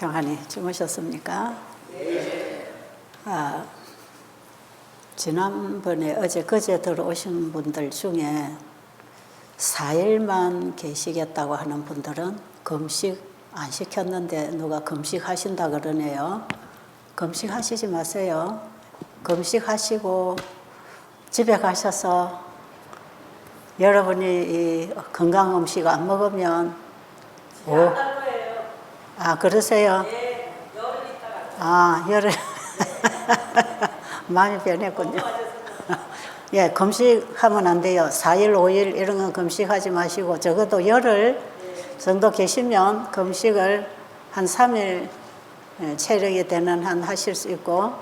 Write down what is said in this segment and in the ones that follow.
평안히 주무셨습니까? 지난번에 어제 그제 들어오신 분들 중에 4일만 계시겠다고 하는 분들은 금식 안 시켰는데 누가 금식하신다 그러네요. 금식하시지 마세요. 금식하시고 집에 가셔서 여러분이 이 건강 음식 안 먹으면 그러세요? 네, 열흘 있다가. 열흘 많이 변했군요. 예, 금식하면 안 돼요. 4일, 5일 이런 건 금식하지 마시고 적어도 열흘 정도 계시면 금식을 한 3일 체력이 되는 한 하실 수 있고,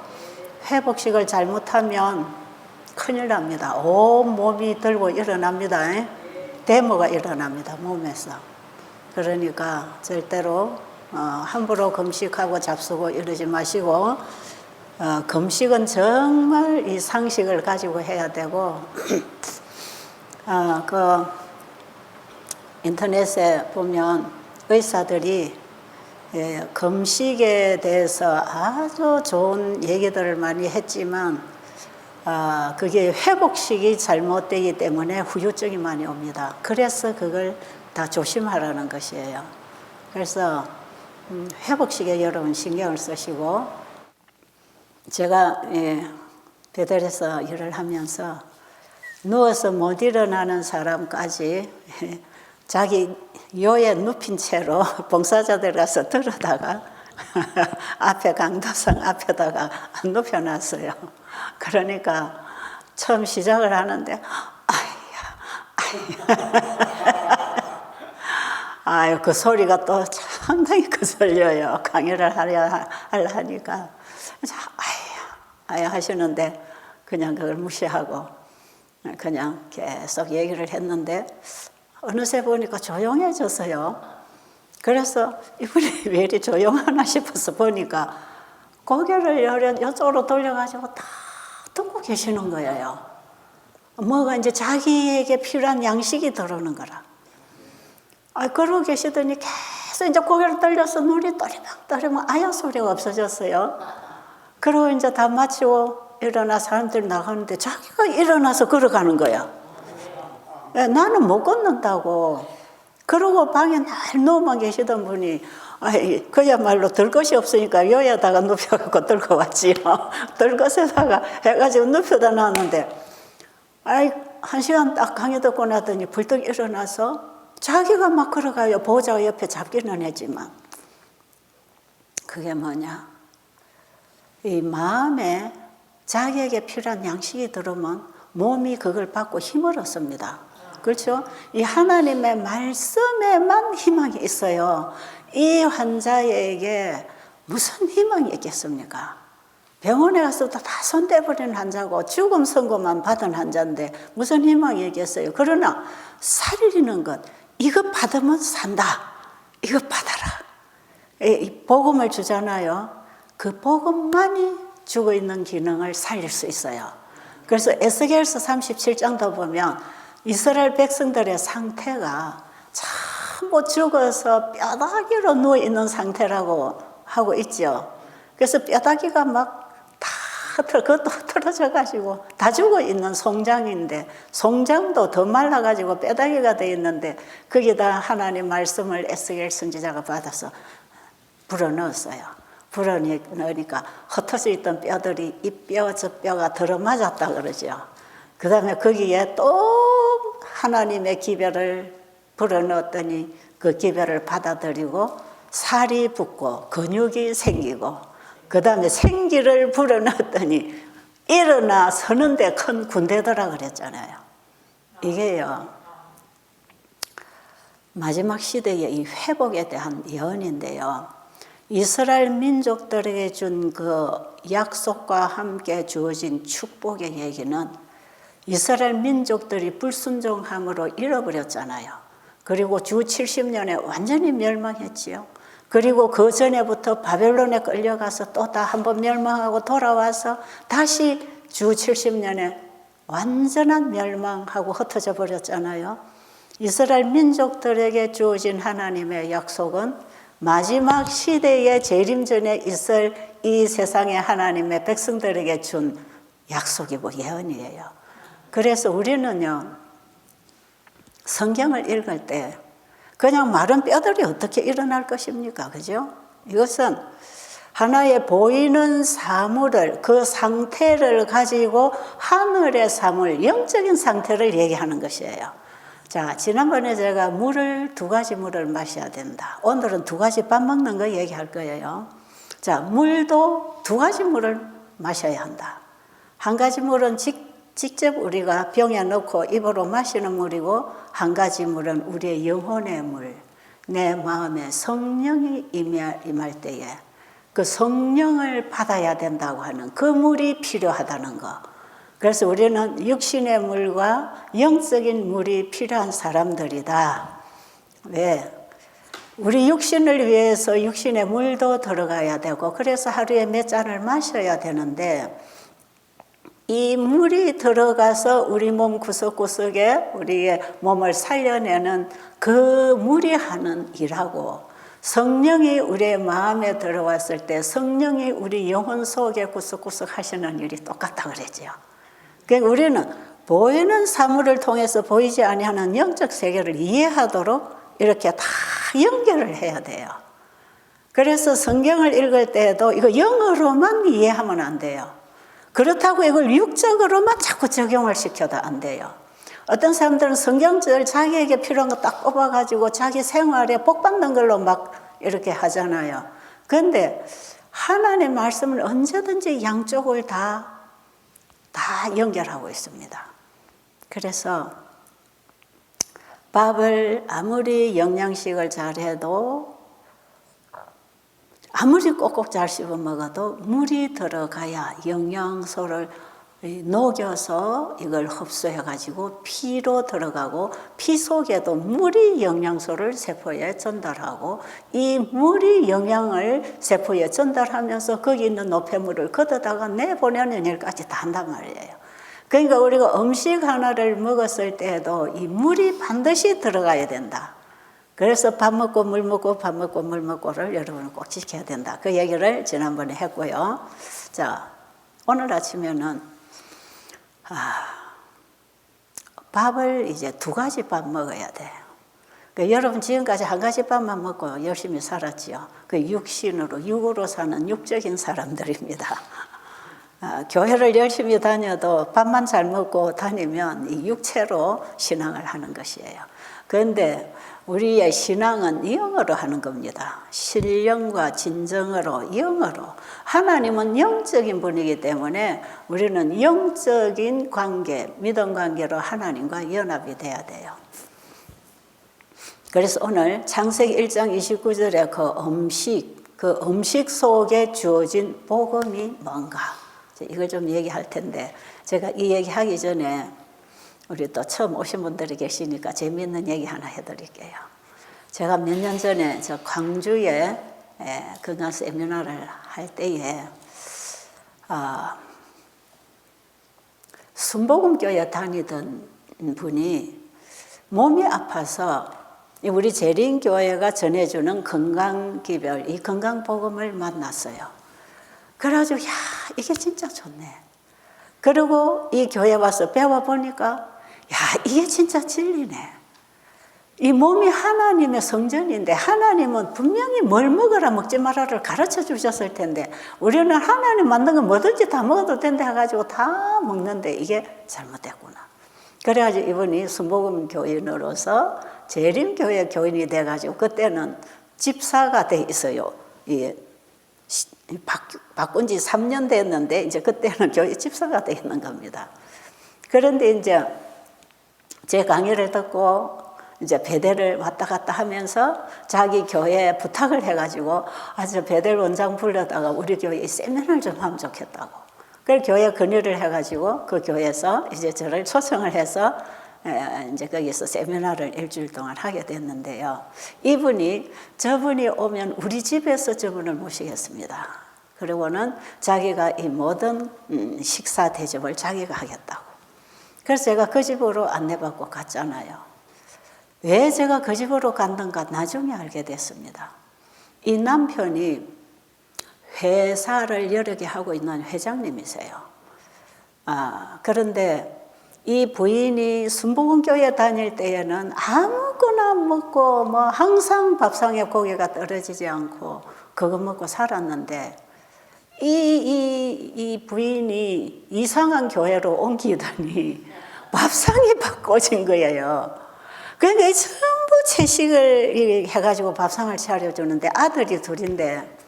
회복식을 잘못하면 큰일 납니다. 온 몸이 들고 일어납니다. 데모가 일어납니다, 몸에서. 그러니까 절대로 함부로 금식하고 잡수고 이러지 마시고, 금식은 정말 이 상식을 가지고 해야 되고, 그 인터넷에 보면 의사들이 금식에 대해서 아주 좋은 얘기들을 많이 했지만, 그게 회복식이 잘못되기 때문에 후유증이 많이 옵니다. 그래서 그걸 다 조심하라는 것이에요. 그래서 회복식에 여러분 신경을 쓰시고, 제가 베델에서 일을 하면서 누워서 못 일어나는 사람까지 자기 요에 눕힌 채로 봉사자들 가서 들어다가 앞에 강도상 앞에다가 눕혀놨어요. 그러니까 처음 시작을 하는데 아유, 그 소리가 또 상당히 거슬려요. 강의를 하려니까 아야 하시는데 그냥 그걸 무시하고 그냥 계속 얘기를 했는데 어느새 보니까 조용해졌어요. 그래서 이분이 왜 이리 조용하나 싶어서 보니까 고개를 이쪽으로 돌려가지고 다 듣고 계시는 거예요. 뭐가 이제 자기에게 필요한 양식이 들어오는 거라. 그러고 계시더니 계속 이제 고개를 돌려서 눈이 또리망또리망 아야 소리가 없어졌어요. 그리고 이제 다 마치고 일어나 사람들이 나가는데 자기가 일어나서 걸어가는 거야. 나는 못 걷는다고. 그러고 방에 날 누워만 계시던 분이 그야말로 들 것이 없으니까 여기에다가 눕혀갖고 들고 왔지요. 들 것에다가 해가지고 눕혀다 놨는데 1시간 딱 강의 듣고 나더니 불떡 일어나서 자기가 막 걸어가요. 보호자가 옆에 잡기는 했지만. 그게 뭐냐? 이 마음에 자기에게 필요한 양식이 들어오면 몸이 그걸 받고 힘을 얻습니다. 그렇죠? 이 하나님의 말씀에만 희망이 있어요. 이 환자에게 무슨 희망이 있겠습니까? 병원에 가서도 다 손대버리는 환자고 죽음 선고만 받은 환자인데 무슨 희망이 있겠어요? 그러나 살리는 것, 이거 받으면 산다. 이거 받아라. 이 복음을 주잖아요. 그 복음만이 죽어있는 기능을 살릴 수 있어요. 그래서 에스겔서 37장도 보면 이스라엘 백성들의 상태가 전부 죽어서 뼈다귀로 누워있는 상태라고 하고 있죠. 그래서 뼈다귀가 막 그것도 틀어져가지고 다 죽어있는 송장인데, 송장도 더 말라가지고 뼈다귀가 되어 있는데 거기다 하나님 말씀을 에스겔 선지자가 받아서 불어넣었어요. 불어넣으니까 흩어져 있던 뼈들이 이 뼈 저 뼈가 들어맞았다 그러죠. 그 다음에 거기에 또 하나님의 기별을 불어넣었더니 그 기별을 받아들이고 살이 붙고 근육이 생기고, 그 다음에 생기를 불어넣었더니 일어나 서는데 큰 군대더라 그랬잖아요. 이게요, 마지막 시대의 이 회복에 대한 예언인데요. 이스라엘 민족들에게 준 그 약속과 함께 주어진 축복의 얘기는 이스라엘 민족들이 불순종함으로 잃어버렸잖아요. 그리고 주 70년에 완전히 멸망했지요. 그리고 그 전에부터 바벨론에 끌려가서 또 다 한번 멸망하고 돌아와서 다시 주 70년에 완전한 멸망하고 흩어져 버렸잖아요. 이스라엘 민족들에게 주어진 하나님의 약속은 마지막 시대의 재림전에 있을 이 세상의 하나님의 백성들에게 준 약속이고 예언이에요. 그래서 우리는요, 성경을 읽을 때 그냥 마른 뼈들이 어떻게 일어날 것입니까? 그죠? 이것은 하나의 보이는 사물을, 그 상태를 가지고 하늘의 사물, 영적인 상태를 얘기하는 것이에요. 자, 지난번에 제가 두 가지 물을 마셔야 된다. 오늘은 2가지 밥 먹는 거 얘기할 거예요. 자, 물도 2가지 물을 마셔야 한다. 한 가지 물은 직접 우리가 병에 넣고 입으로 마시는 물이고, 한 가지 물은 우리의 영혼의 물, 내 마음에 성령이 임할 때에 그 성령을 받아야 된다고 하는 그 물이 필요하다는 거. 그래서 우리는 육신의 물과 영적인 물이 필요한 사람들이다. 왜? 우리 육신을 위해서 육신의 물도 들어가야 되고, 그래서 하루에 몇 잔을 마셔야 되는데, 이 물이 들어가서 우리 몸 구석구석에 우리의 몸을 살려내는 그 물이 하는 일하고, 성령이 우리의 마음에 들어왔을 때 성령이 우리 영혼 속에 구석구석 하시는 일이 똑같다 그러죠. 그러니까 우리는 보이는 사물을 통해서 보이지 아니하는 영적 세계를 이해하도록 이렇게 다 연결을 해야 돼요. 그래서 성경을 읽을 때에도 이거 영어로만 이해하면 안 돼요. 그렇다고 이걸 육적으로만 자꾸 적용을 시켜도 안 돼요. 어떤 사람들은 성경절 자기에게 필요한 거 딱 뽑아가지고 자기 생활에 복 받는 걸로 막 이렇게 하잖아요. 그런데 하나님의 말씀은 언제든지 양쪽을 다 연결하고 있습니다. 그래서 밥을 아무리 영양식을 잘해도, 아무리 꼭꼭 잘 씹어 먹어도 물이 들어가야 영양소를 녹여서 이걸 흡수해가지고 피로 들어가고, 피 속에도 물이 영양소를 세포에 전달하고, 이 물이 영양을 세포에 전달하면서 거기 있는 노폐물을 걷어다가 내보내는 일까지 다 한단 말이에요. 그러니까 우리가 음식 하나를 먹었을 때에도 이 물이 반드시 들어가야 된다. 그래서 밥 먹고 물 먹고 밥 먹고 물 먹고를 여러분은 꼭 지켜야 된다. 그 얘기를 지난번에 했고요. 자, 오늘 아침에는 밥을 이제 2가지 밥 먹어야 돼요. 그러니까 여러분 지금까지 1가지 밥만 먹고 열심히 살았지요. 그 육으로 사는 육적인 사람들입니다. 교회를 열심히 다녀도 밥만 잘 먹고 다니면 이 육체로 신앙을 하는 것이에요. 그런데 우리의 신앙은 영으로 하는 겁니다. 신령과 진정으로, 영으로. 하나님은 영적인 분이기 때문에 우리는 영적인 관계, 믿음 관계로 하나님과 연합이 돼야 돼요. 그래서 오늘 창세기 1장 29절에 그 음식 속에 주어진 복음이 뭔가, 이걸 좀 얘기할 텐데, 제가 이 얘기하기 전에 우리 또 처음 오신 분들이 계시니까 재미있는 얘기 하나 해드릴게요. 제가 몇 년 전에 저 광주에 건강 세미나를 할 때에 순복음교회 다니던 분이 몸이 아파서 우리 재림교회가 전해주는 건강기별, 이 건강복음을 만났어요. 그래가지고 야, 이게 진짜 좋네. 그리고 이 교회 와서 배워보니까 야, 이게 진짜 진리네. 이 몸이 하나님의 성전인데 하나님은 분명히 뭘 먹어라 먹지 말아를 가르쳐 주셨을 텐데 우리는 하나님 만든 거 뭐든지 다 먹어도 된다 해가지고 다 먹는데 이게 잘못됐구나. 그래가지고 이분이 순복음 교인으로서 재림교회 교인이 돼가지고, 그때는 집사가 돼 있어요. 바꾼 지 3년 됐는데 이제 그때는 교회 집사가 돼 있는 겁니다. 그런데 이제 제 강의를 듣고 이제 베델을 왔다 갔다 하면서 자기 교회에 부탁을 해가지고 저 베델 원장 불러다가 우리 교회에 세미나를 좀 하면 좋겠다고. 그래서 교회 건의를 해가지고 그 교회에서 이제 저를 초청을 해서 이제 거기서 세미나를 일주일 동안 하게 됐는데요. 저분이 오면 우리 집에서 저분을 모시겠습니다. 그리고는 자기가 이 모든 식사 대접을 자기가 하겠다고. 그래서 제가 그 집으로 안내받고 갔잖아요. 왜 제가 그 집으로 갔는가 나중에 알게 됐습니다. 이 남편이 회사를 여러 개 하고 있는 회장님이세요. 그런데 이 부인이 순복음교회 다닐 때에는 아무거나 먹고 뭐 항상 밥상에 고기가 떨어지지 않고 그거 먹고 살았는데 이 부인이 이상한 교회로 옮기더니 밥상이 바꿔진 거예요. 그러니까 전부 채식을 해가지고 밥상을 차려주는데 아들이 둘인데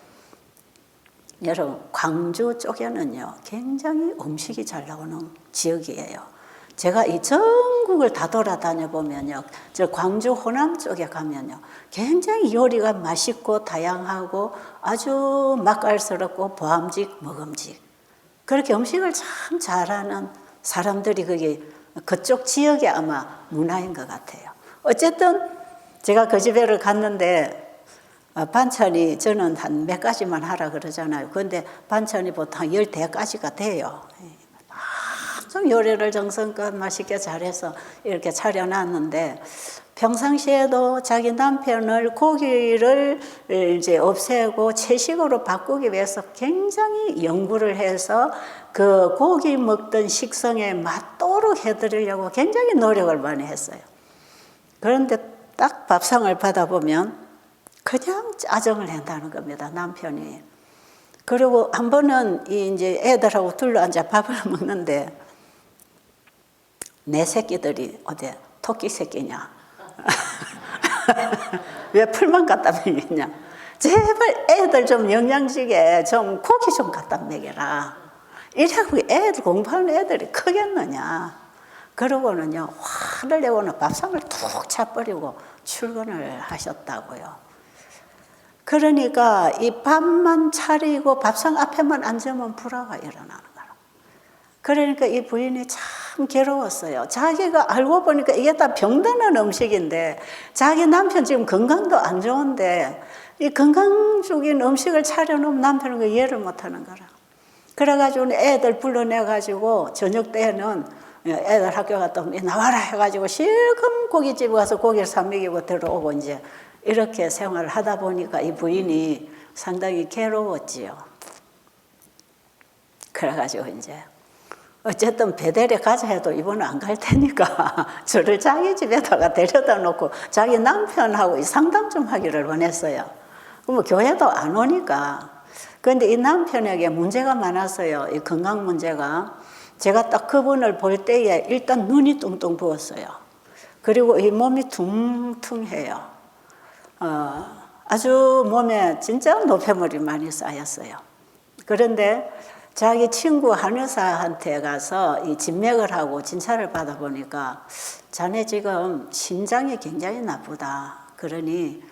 여러분 광주 쪽에는요 굉장히 음식이 잘 나오는 지역이에요. 제가 이 전국을 다 돌아다녀 보면요, 저 광주 호남 쪽에 가면요, 굉장히 요리가 맛있고 다양하고 아주 맛깔스럽고 보암직, 먹음직 그렇게 음식을 참 잘하는 사람들이 그쪽 지역의 아마 문화인 것 같아요. 어쨌든 제가 그 집에를 갔는데 반찬이 저는 한 몇 가지만 하라 그러잖아요. 그런데 반찬이 보통 10대까지가 돼요. 좀 요리를 정성껏 맛있게 잘해서 이렇게 차려놨는데 평상시에도 자기 남편을 고기를 이제 없애고 채식으로 바꾸기 위해서 굉장히 연구를 해서 그 고기 먹던 식성에 맞도록 해드리려고 굉장히 노력을 많이 했어요. 그런데 딱 밥상을 받아보면 그냥 짜증을 낸다는 겁니다, 남편이. 그리고 한 번은 이제 애들하고 둘러앉아 밥을 먹는데 내 새끼들이 어디 토끼 새끼냐? 왜 풀만 갖다 먹이냐? 제발 애들 좀 영양직에 좀 고기 좀 갖다 먹여라. 이래고 애들 공부하는 애들이 크겠느냐? 그러고는요 화를 내고는 밥상을 툭 차버리고 출근을 하셨다고요. 그러니까 이 밥만 차리고 밥상 앞에만 앉으면 불화가 일어나는 거라. 그러니까 이 부인이 참 괴로웠어요. 자기가 알고 보니까 이게 다 병드는 음식인데 자기 남편 지금 건강도 안 좋은데 이 건강적인 음식을 차려놓으면 남편은 그 이해를 못하는 거라. 그래가지고 애들 불러내가지고 저녁 때는 애들 학교 갔다 오면 나와라 해가지고 실컷 고깃집에 가서 고기를 사 먹이고 들어오고 이제 이렇게 생활을 하다 보니까 이 부인이 상당히 괴로웠지요. 그래가지고 이제 어쨌든 베델에 가자 해도 이번은 안 갈 테니까 저를 자기 집에다가 데려다 놓고 자기 남편하고 이 상담 좀 하기를 원했어요. 그럼 교회도 안 오니까. 그런데 이 남편에게 문제가 많았어요. 이 건강 문제가. 제가 딱 그분을 볼 때에 일단 눈이 뚱뚱 부었어요. 그리고 이 몸이 퉁퉁해요. 아주 몸에 진짜 노폐물이 많이 쌓였어요. 그런데 자기 친구 한의사한테 가서 이 진맥을 하고 진찰을 받아보니까 자네 지금 심장이 굉장히 나쁘다. 그러니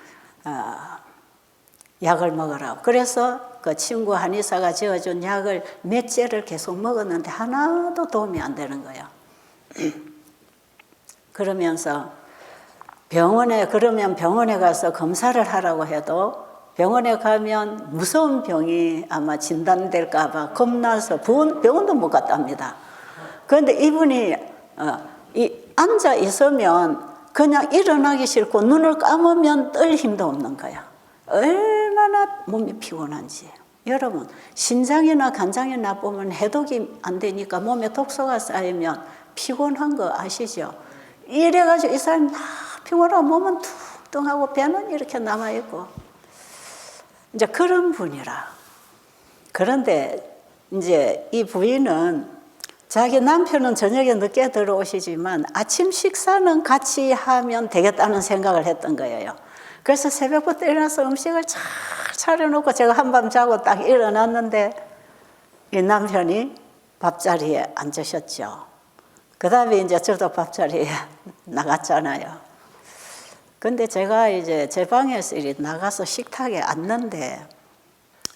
약을 먹으라고. 그래서 그 친구 한의사가 지어준 약을 몇째를 계속 먹었는데 하나도 도움이 안 되는 거예요. 그러면서 병원에 가서 검사를 하라고 해도 병원에 가면 무서운 병이 아마 진단될까 봐 겁나서 병원도 못 갔답니다. 그런데 이분이 앉아 있으면 그냥 일어나기 싫고 눈을 감으면 뜰 힘도 없는 거야. 얼마나 몸이 피곤한지. 여러분 신장이나 간장이 나쁘면 해독이 안 되니까 몸에 독소가 쌓이면 피곤한 거 아시죠? 이래가지고 이 사람이 다 피곤하고 몸은 퉁퉁하고 배는 이렇게 남아있고 이제 그런 분이라. 그런데 이제 이 부인은 자기 남편은 저녁에 늦게 들어오시지만 아침 식사는 같이 하면 되겠다는 생각을 했던 거예요. 그래서 새벽부터 일어나서 음식을 잘 차려놓고 제가 한밤 자고 딱 일어났는데 이 남편이 밥자리에 앉으셨죠. 그 다음에 이제 저도 밥자리에 나갔잖아요. 근데 제가 이제 제 방에서 나가서 식탁에 앉는데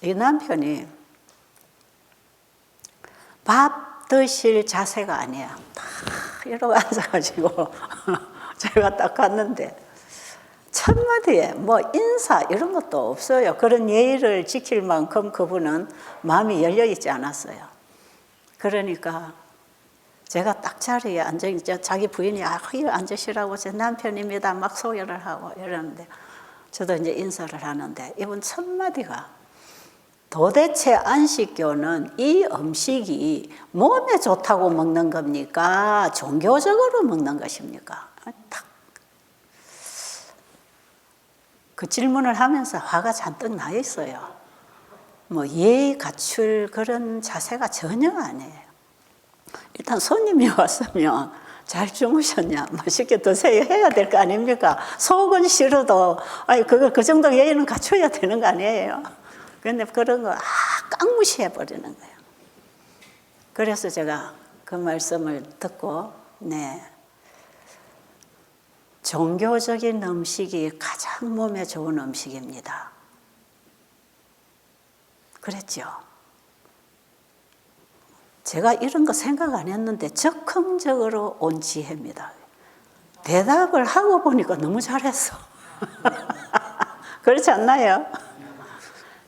이 남편이 밥 드실 자세가 아니야. 딱 이러고 앉아가지고 제가 딱 갔는데 첫마디에 뭐 인사 이런 것도 없어요. 그런 예의를 지킬 만큼 그분은 마음이 열려있지 않았어요. 그러니까 제가 딱 자리에 앉아있죠. 자기 부인이 여기 앉으시라고 제 남편입니다. 막 소개를 하고 이러는데 저도 이제 인사를 하는데 이분 첫 마디가 도대체 안식교는 이 음식이 몸에 좋다고 먹는 겁니까? 종교적으로 먹는 것입니까? 딱. 그 질문을 하면서 화가 잔뜩 나 있어요. 뭐 예의 갖출 그런 자세가 전혀 아니에요. 일단 손님이 왔으면 잘 주무셨냐, 맛있게 드세요 해야 될 거 아닙니까? 속은 싫어도 아니 그 정도 예의는 갖춰야 되는 거 아니에요. 그런데 그런 거 깡무시해 버리는 거예요. 그래서 제가 그 말씀을 듣고 네, 종교적인 음식이 가장 몸에 좋은 음식입니다. 그랬죠. 제가 이런 거 생각 안 했는데 적극적으로 온 지혜입니다. 대답을 하고 보니까 너무 잘했어. 그렇지 않나요?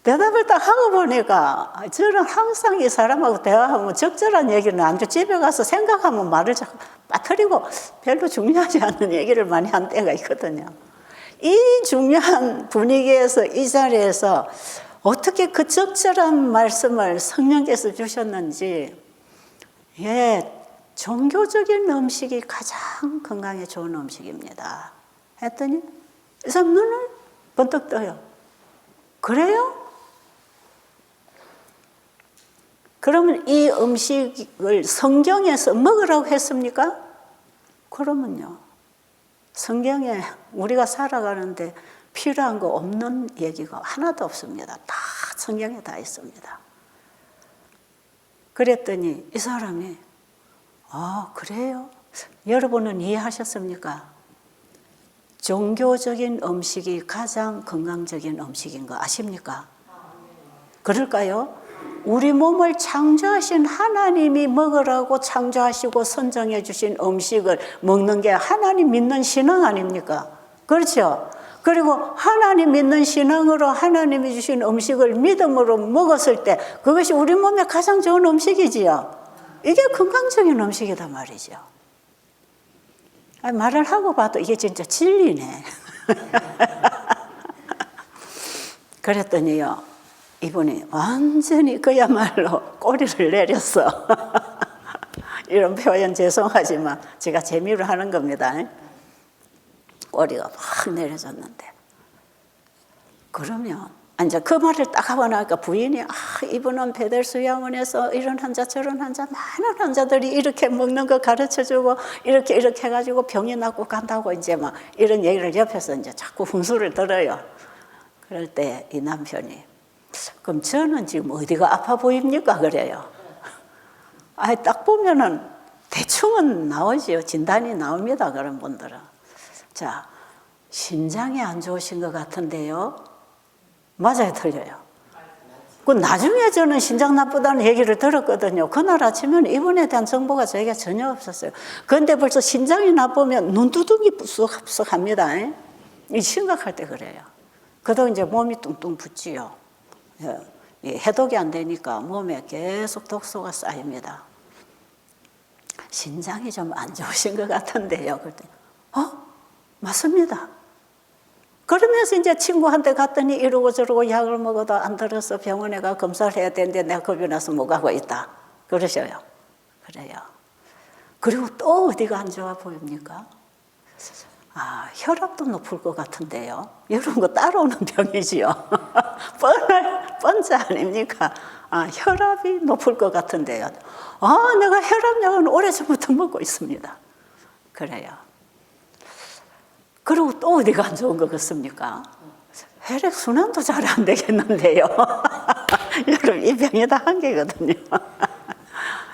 대답을 딱 하고 보니까 저는 항상 이 사람하고 대화하면 적절한 얘기는 안 돼. 집에 가서 생각하면 말을 자꾸 빠뜨리고 별로 중요하지 않은 얘기를 많이 한 때가 있거든요. 이 중요한 분위기에서 이 자리에서 어떻게 그 적절한 말씀을 성령께서 주셨는지 종교적인 음식이 가장 건강에 좋은 음식입니다 했더니 이 사람 눈을 번뜩 떠요. 그래요? 그러면 이 음식을 성경에서 먹으라고 했습니까? 그러면요, 성경에 우리가 살아가는데 필요한 거 없는 얘기가 하나도 없습니다. 다 성경에 다 있습니다. 그랬더니 이 사람이 그래요? 여러분은 이해하셨습니까? 종교적인 음식이 가장 건강적인 음식인 거 아십니까? 그럴까요? 우리 몸을 창조하신 하나님이 먹으라고 창조하시고 선정해 주신 음식을 먹는 게 하나님 믿는 신앙 아닙니까? 그렇죠? 그리고 하나님 믿는 신앙으로 하나님이 주신 음식을 믿음으로 먹었을 때 그것이 우리 몸에 가장 좋은 음식이지요. 이게 건강적인 음식이다 말이죠. 말을 하고 봐도 이게 진짜 진리네. 그랬더니요, 이분이 완전히 그야말로 꼬리를 내렸어. 이런 표현 죄송하지만 제가 재미로 하는 겁니다. 꼬리가 확 내려졌는데, 그러면 이제 그 말을 딱 하고 나니까 부인이 이분은 베델수양원에서 이런 환자 저런 환자 많은 환자들이 이렇게 먹는 거 가르쳐주고 이렇게 해가지고 병이 낫고 간다고 이제 막 이런 얘기를 옆에서 이제 자꾸 훈수를 들어요. 그럴 때 이 남편이 그럼 저는 지금 어디가 아파 보입니까? 그래요. 딱 보면은 대충은 나오지요. 진단이 나옵니다. 그런 분들은. 자, 신장이 안 좋으신 것 같은데요. 맞아요, 틀려요? 그 나중에 저는 신장 나쁘다는 얘기를 들었거든요. 그날 아침에는 이분에 대한 정보가 저에게 전혀 없었어요. 그런데 벌써 신장이 나쁘면 눈두덩이 쑥합니다. 이 심각할 때 그래요. 그러다 이제 몸이 뚱뚱 붓지요. 해독이 안 되니까 몸에 계속 독소가 쌓입니다. 신장이 좀 안 좋으신 것 같은데요. 그랬더니 맞습니다. 그러면서 이제 친구한테 갔더니 이러고 저러고 약을 먹어도 안 들어서 병원에 가 검사를 해야 되는데 내가 겁이 나서 못 가고 있다. 그러셔요. 그래요. 그리고 또 어디가 안 좋아 보입니까? 혈압도 높을 것 같은데요. 이런 거 따라오는 병이지요. 뻔자 아닙니까? 혈압이 높을 것 같은데요. 내가 혈압약은 오래전부터 먹고 있습니다. 그래요. 그리고 또 어디가 안 좋은 것 같습니까? 혈액순환도 잘 안 되겠는데요. 여러분, 이 병이 다 한계거든요.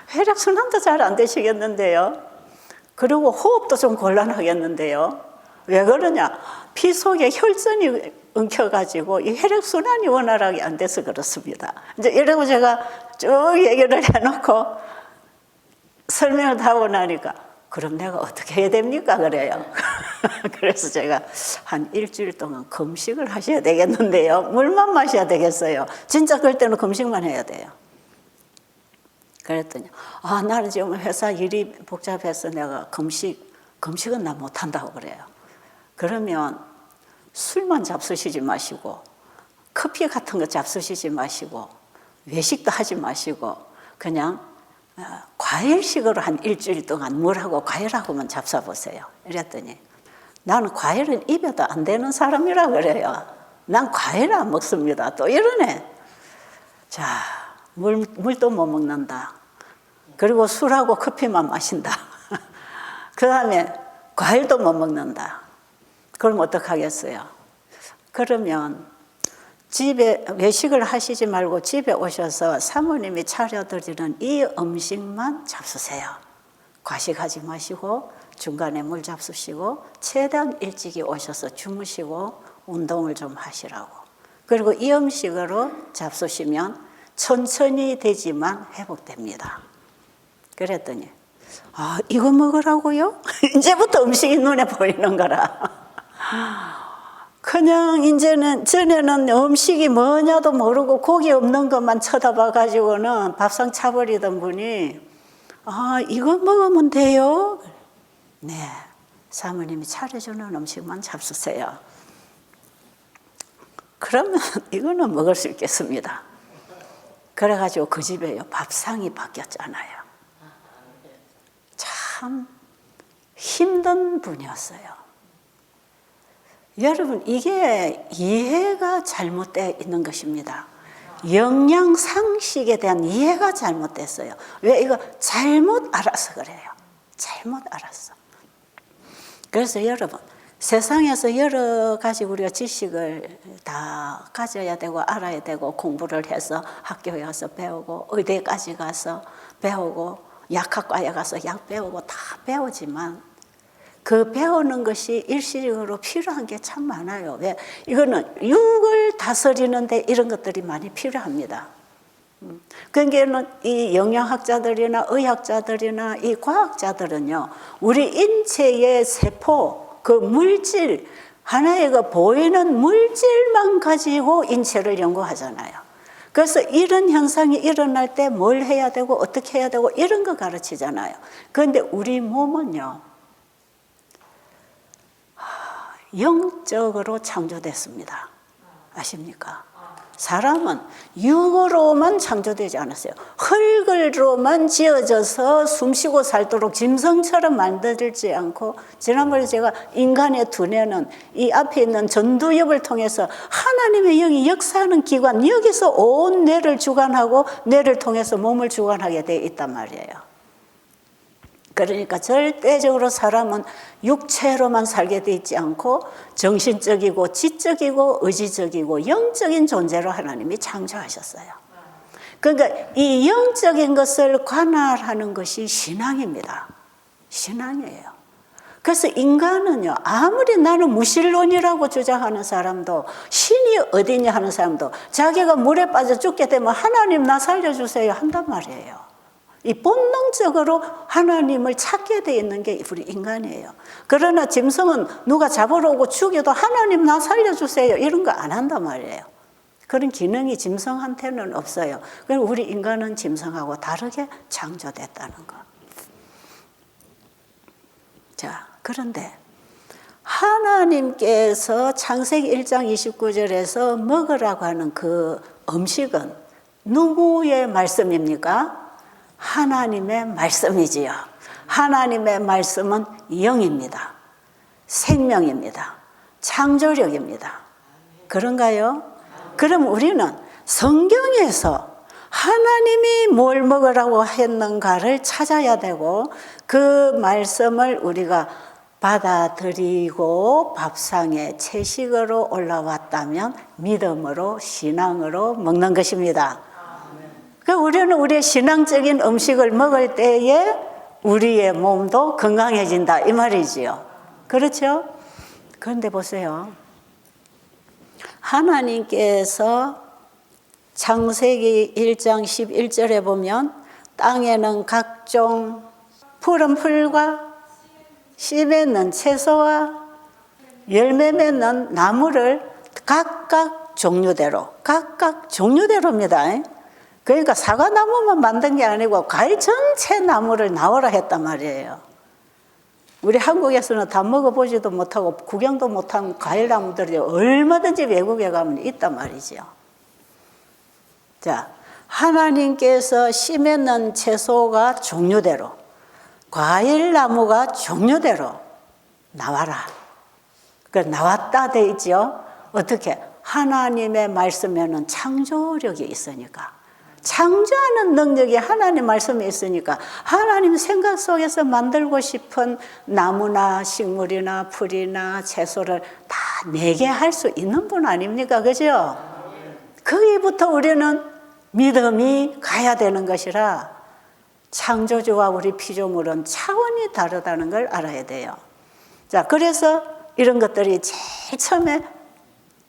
혈액순환도 잘 안 되시겠는데요. 그리고 호흡도 좀 곤란하겠는데요. 왜 그러냐? 피 속에 혈전이 엉켜가지고 이 혈액순환이 원활하게 안 돼서 그렇습니다. 이제 이러고 제가 쭉 얘기를 해놓고 설명을 다 하고 나니까 그럼 내가 어떻게 해야 됩니까? 그래요. 그래서 제가 한 일주일 동안 금식을 하셔야 되겠는데요. 물만 마셔야 되겠어요. 진짜 그럴 때는 금식만 해야 돼요. 그랬더니 나는 지금 회사 일이 복잡해서 내가 금식은 나 못한다고 그래요. 그러면 술만 잡수시지 마시고 커피 같은 거 잡수시지 마시고 외식도 하지 마시고 그냥 과일식으로 한 일주일 동안 물하고 과일하고만 잡숴보세요. 이랬더니 나는 과일은 입에도 안 되는 사람이라 그래요. 난 과일 안 먹습니다. 또 이러네. 자, 물도 못 먹는다. 그리고 술하고 커피만 마신다. 그 다음에 과일도 못 먹는다. 그럼 어떡하겠어요? 그러면 집에 외식을 하시지 말고 집에 오셔서 사모님이 차려드리는 이 음식만 잡수세요. 과식하지 마시고 중간에 물 잡수시고 최대한 일찍이 오셔서 주무시고 운동을 좀 하시라고. 그리고 이 음식으로 잡수시면 천천히 되지만 회복됩니다. 그랬더니 아, 이거 먹으라고요? 이제부터 음식이 눈에 보이는 거라. 그냥 이제는 전에는 음식이 뭐냐도 모르고 고기 없는 것만 쳐다봐 가지고는 밥상 차버리던 분이 아, 이거 먹으면 돼요? 네, 사모님이 차려주는 음식만 잡수세요. 그러면 이거는 먹을 수 있겠습니다. 그래가지고 그 집에요 밥상이 바뀌었잖아요. 참 힘든 분이었어요. 여러분, 이게 이해가 잘못되어 있는 것입니다. 영양 상식에 대한 이해가 잘못됐어요. 왜? 이거 잘못 알아서 그래요. 잘못 알았어. 그래서 여러분, 세상에서 여러 가지 우리가 지식을 다 가져야 되고 알아야 되고 공부를 해서 학교에 가서 배우고 의대까지 가서 배우고 약학과에 가서 약 배우고 다 배우지만 그 배우는 것이 일시적으로 필요한 게 참 많아요. 왜? 이거는 육을 다스리는데 이런 것들이 많이 필요합니다. 그러니까 이 영양학자들이나 의학자들이나 이 과학자들은요, 우리 인체의 세포, 그 물질, 하나의 그 보이는 물질만 가지고 인체를 연구하잖아요. 그래서 이런 현상이 일어날 때 뭘 해야 되고 어떻게 해야 되고 이런 거 가르치잖아요. 그런데 우리 몸은요, 영적으로 창조됐습니다. 아십니까? 사람은 육으로만 창조되지 않았어요. 흙으로만 지어져서 숨쉬고 살도록 짐승처럼 만들지 않고, 지난번에 제가 인간의 두뇌는 이 앞에 있는 전두엽을 통해서 하나님의 영이 역사하는 기관, 여기서 온 뇌를 주관하고 뇌를 통해서 몸을 주관하게 되어 있단 말이에요. 그러니까 절대적으로 사람은 육체로만 살게 돼 있지 않고 정신적이고 지적이고 의지적이고 영적인 존재로 하나님이 창조하셨어요. 그러니까 이 영적인 것을 관할하는 것이 신앙입니다. 신앙이에요. 그래서 인간은요, 아무리 나는 무신론이라고 주장하는 사람도, 신이 어디냐 하는 사람도 자기가 물에 빠져 죽게 되면 하나님 나 살려주세요 한단 말이에요. 이 본능적으로 하나님을 찾게 돼 있는 게 우리 인간이에요. 그러나 짐승은 누가 잡으러 오고 죽여도 하나님 나 살려주세요 이런 거 안 한단 말이에요. 그런 기능이 짐승한테는 없어요. 그리고 우리 인간은 짐승하고 다르게 창조됐다는 거. 자, 그런데 하나님께서 창세기 1장 29절에서 먹으라고 하는 그 음식은 누구의 말씀입니까? 하나님의 말씀이지요. 하나님의 말씀은 영입니다. 생명입니다. 창조력입니다. 그런가요? 그럼 우리는 성경에서 하나님이 뭘 먹으라고 했는가를 찾아야 되고 그 말씀을 우리가 받아들이고 밥상에 채식으로 올라왔다면 믿음으로 신앙으로 먹는 것입니다. 우리는 우리의 신앙적인 음식을 먹을 때에 우리의 몸도 건강해진다 이 말이지요. 그렇죠? 그런데 보세요. 하나님께서 창세기 1장 11절에 보면 땅에는 각종 푸른 풀과 씨 맺는 채소와 열매 맺는 나무를 각각 종류대로입니다. 그러니까 사과나무만 만든 게 아니고 과일 전체 나무를 나오라 했단 말이에요. 우리 한국에서는 다 먹어보지도 못하고 구경도 못한 과일나무들이 얼마든지 외국에 가면 있단 말이죠. 자, 하나님께서 심에는 채소가 종류대로, 과일나무가 종류대로 나와라. 그 나왔다 돼 있죠. 어떻게? 하나님의 말씀에는 창조력이 있으니까. 창조하는 능력이 하나님 말씀에 있으니까 하나님 생각 속에서 만들고 싶은 나무나 식물이나 풀이나 채소를 다 내게 할 수 있는 분 아닙니까? 그죠? 거기부터 우리는 믿음이 가야 되는 것이라 창조주와 우리 피조물은 차원이 다르다는 걸 알아야 돼요. 자, 그래서 이런 것들이 제일 처음에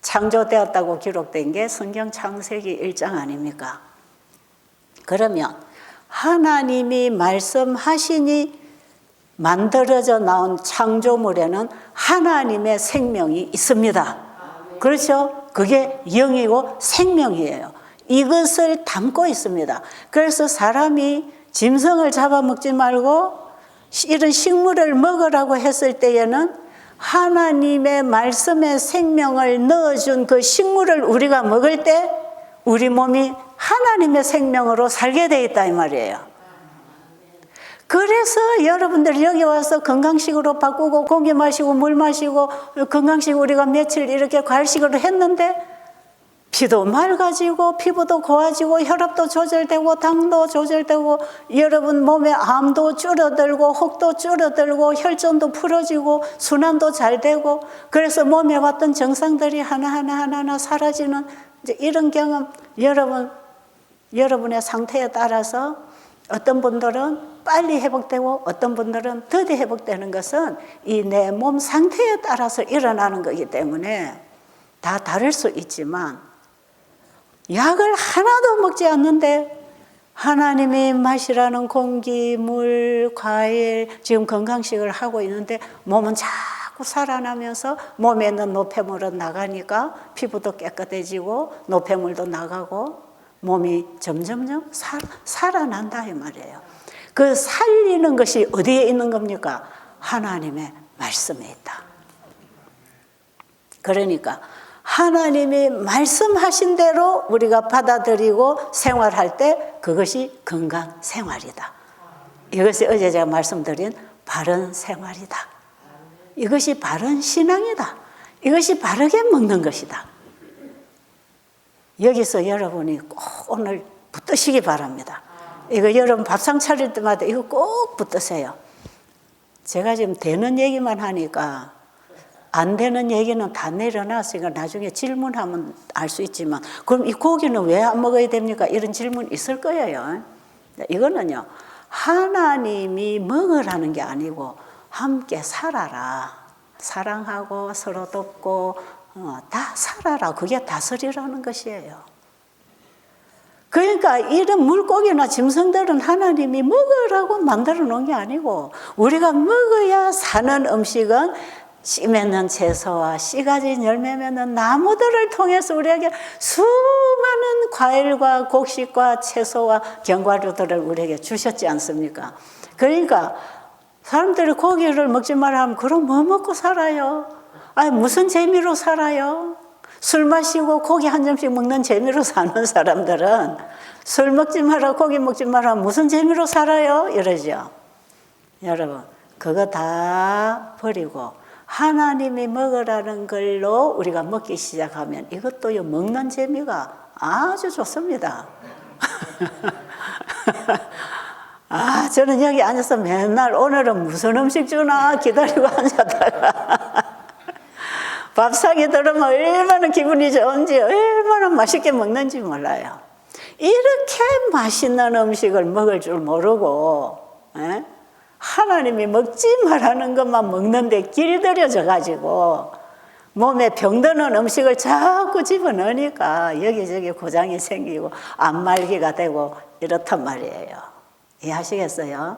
창조되었다고 기록된 게 성경 창세기 1장 아닙니까? 그러면 하나님이 말씀하시니 만들어져 나온 창조물에는 하나님의 생명이 있습니다. 그렇죠? 그게 영이고 생명이에요. 이것을 담고 있습니다. 그래서 사람이 짐승을 잡아먹지 말고 이런 식물을 먹으라고 했을 때에는 하나님의 말씀에 생명을 넣어준 그 식물을 우리가 먹을 때 우리 몸이 하나님의 생명으로 살게 돼 있다 이 말이에요. 그래서 여러분들 여기 와서 건강식으로 바꾸고 고기 마시고 물 마시고 건강식 우리가 며칠 이렇게 과일식으로 했는데 피도 맑아지고 피부도 고와지고 혈압도 조절되고 당도 조절되고 여러분 몸에 암도 줄어들고 혹도 줄어들고 혈전도 풀어지고 순환도 잘 되고 그래서 몸에 왔던 증상들이 하나하나 사라지는 이제 이런 경험 여러분의 상태에 따라서 어떤 분들은 빨리 회복되고 어떤 분들은 더디 회복되는 것은 이 내 몸 상태에 따라서 일어나는 거기 때문에 다 다를 수 있지만 약을 하나도 먹지 않는데 하나님이 마시라는 공기, 물, 과일 지금 건강식을 하고 있는데 몸은 자꾸 살아나면서 몸에 있는 노폐물은 나가니까 피부도 깨끗해지고 노폐물도 나가고 몸이 점점점 살아난다 이 말이에요. 그 살리는 것이 어디에 있는 겁니까? 하나님의 말씀에 있다. 그러니까 하나님이 말씀하신 대로 우리가 받아들이고 생활할 때 그것이 건강 생활이다. 이것이 어제 제가 말씀드린 바른 생활이다. 이것이 바른 신앙이다. 이것이 바르게 먹는 것이다. 여기서 여러분이 꼭 오늘 붙드시기 바랍니다. 이거 여러분 밥상 차릴 때마다 이거 꼭 붙드세요. 제가 지금 되는 얘기만 하니까 안 되는 얘기는 다 내려놨으니까 나중에 질문하면 알 수 있지만 그럼 이 고기는 왜 안 먹어야 됩니까? 이런 질문 있을 거예요. 이거는요. 하나님이 먹으라는 게 아니고 함께 살아라. 사랑하고 서로 돕고 다 살아라. 그게 다스리라는 것이에요. 그러니까 이런 물고기나 짐승들은 하나님이 먹으라고 만들어 놓은 게 아니고 우리가 먹어야 사는 음식은 씨 맺는 채소와 씨 가진 열매 맺는 나무들을 통해서 우리에게 수많은 과일과 곡식과 채소와 견과류들을 우리에게 주셨지 않습니까? 그러니까 사람들이 고기를 먹지 말라 하면 그럼 뭐 먹고 살아요? 아니 무슨 재미로 살아요? 술 마시고 고기 한 점씩 먹는 재미로 사는 사람들은 술 먹지 마라 고기 먹지 마라 무슨 재미로 살아요? 이러죠. 여러분 그거 다 버리고 하나님이 먹으라는 걸로 우리가 먹기 시작하면 이것도 먹는 재미가 아주 좋습니다. 저는 여기 앉아서 맨날 오늘은 무슨 음식 주나 기다리고 앉았다가 밥상에 들으면 얼마나 기분이 좋은지 얼마나 맛있게 먹는지 몰라요. 이렇게 맛있는 음식을 먹을 줄 모르고 하나님이 먹지 말라는 것만 먹는데 길들여져 가지고 몸에 병드는 음식을 자꾸 집어넣으니까 여기저기 고장이 생기고 안말기가 되고 이렇단 말이에요. 이해하시겠어요?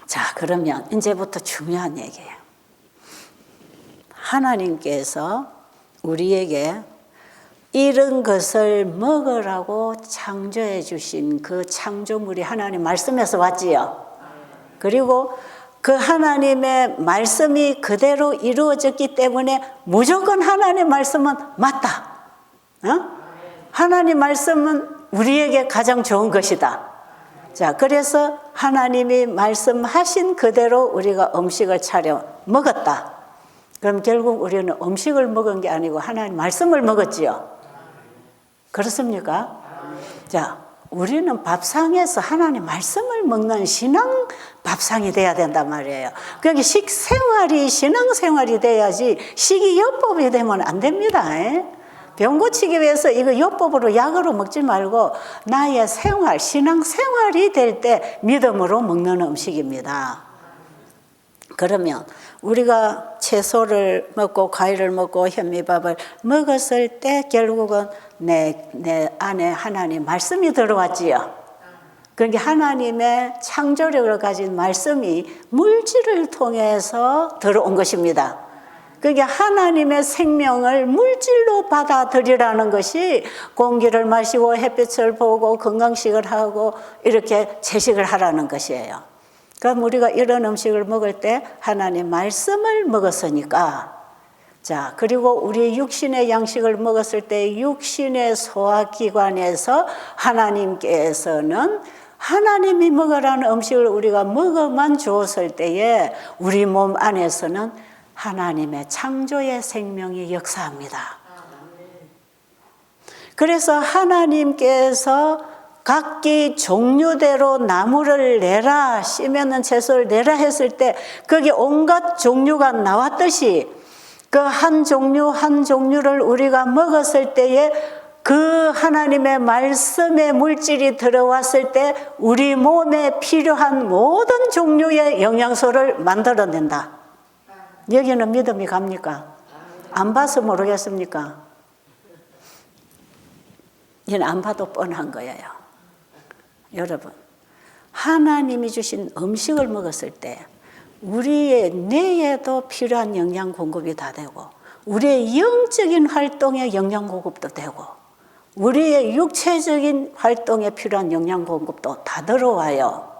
자, 그러면 이제부터 중요한 얘기예요. 하나님께서 우리에게 이런 것을 먹으라고 창조해 주신 그 창조물이 하나님 말씀에서 왔지요. 그리고 그 하나님의 말씀이 그대로 이루어졌기 때문에 무조건 하나님의 말씀은 맞다. 하나님 말씀은 우리에게 가장 좋은 것이다. 자, 그래서 하나님이 말씀하신 그대로 우리가 음식을 차려 먹었다. 그럼 결국 우리는 음식을 먹은 게 아니고 하나님 말씀을 먹었지요. 그렇습니까? 자, 우리는 밥상에서 하나님 말씀을 먹는 신앙 밥상이 돼야 된단 말이에요. 그게 식생활이 신앙생활이 돼야지 식이요법이 되면 안 됩니다. 병 고치기 위해서 이거 요법으로 약으로 먹지 말고 나의 생활, 신앙생활이 될 때 믿음으로 먹는 음식입니다. 그러면 우리가 채소를 먹고 과일을 먹고 현미밥을 먹었을 때 결국은 내 안에 하나님 말씀이 들어왔지요. 그러니까 하나님의 창조력을 가진 말씀이 물질을 통해서 들어온 것입니다. 그게 하나님의 생명을 물질로 받아들이라는 것이 공기를 마시고 햇빛을 보고 건강식을 하고 이렇게 채식을 하라는 것이에요. 그럼 우리가 이런 음식을 먹을 때 하나님 말씀을 먹었으니까, 자, 그리고 우리 육신의 양식을 먹었을 때 육신의 소화기관에서 하나님께서는 하나님이 먹으라는 음식을 우리가 먹어만 주었을 때에 우리 몸 안에서는 하나님의 창조의 생명이 역사합니다. 그래서 하나님께서 각기 종류대로 나무를 내라, 씨면은 채소를 내라 했을 때 거기 온갖 종류가 나왔듯이 그 한 종류 한 종류를 우리가 먹었을 때에 그 하나님의 말씀의 물질이 들어왔을 때 우리 몸에 필요한 모든 종류의 영양소를 만들어낸다. 여기는 믿음이 갑니까? 안 봐서 모르겠습니까? 이는 안 봐도 뻔한 거예요. 여러분, 하나님이 주신 음식을 먹었을 때 우리의 뇌에도 필요한 영양 공급이 다 되고 우리의 영적인 활동에 영양 공급도 되고 우리의 육체적인 활동에 필요한 영양 공급도 다 들어와요.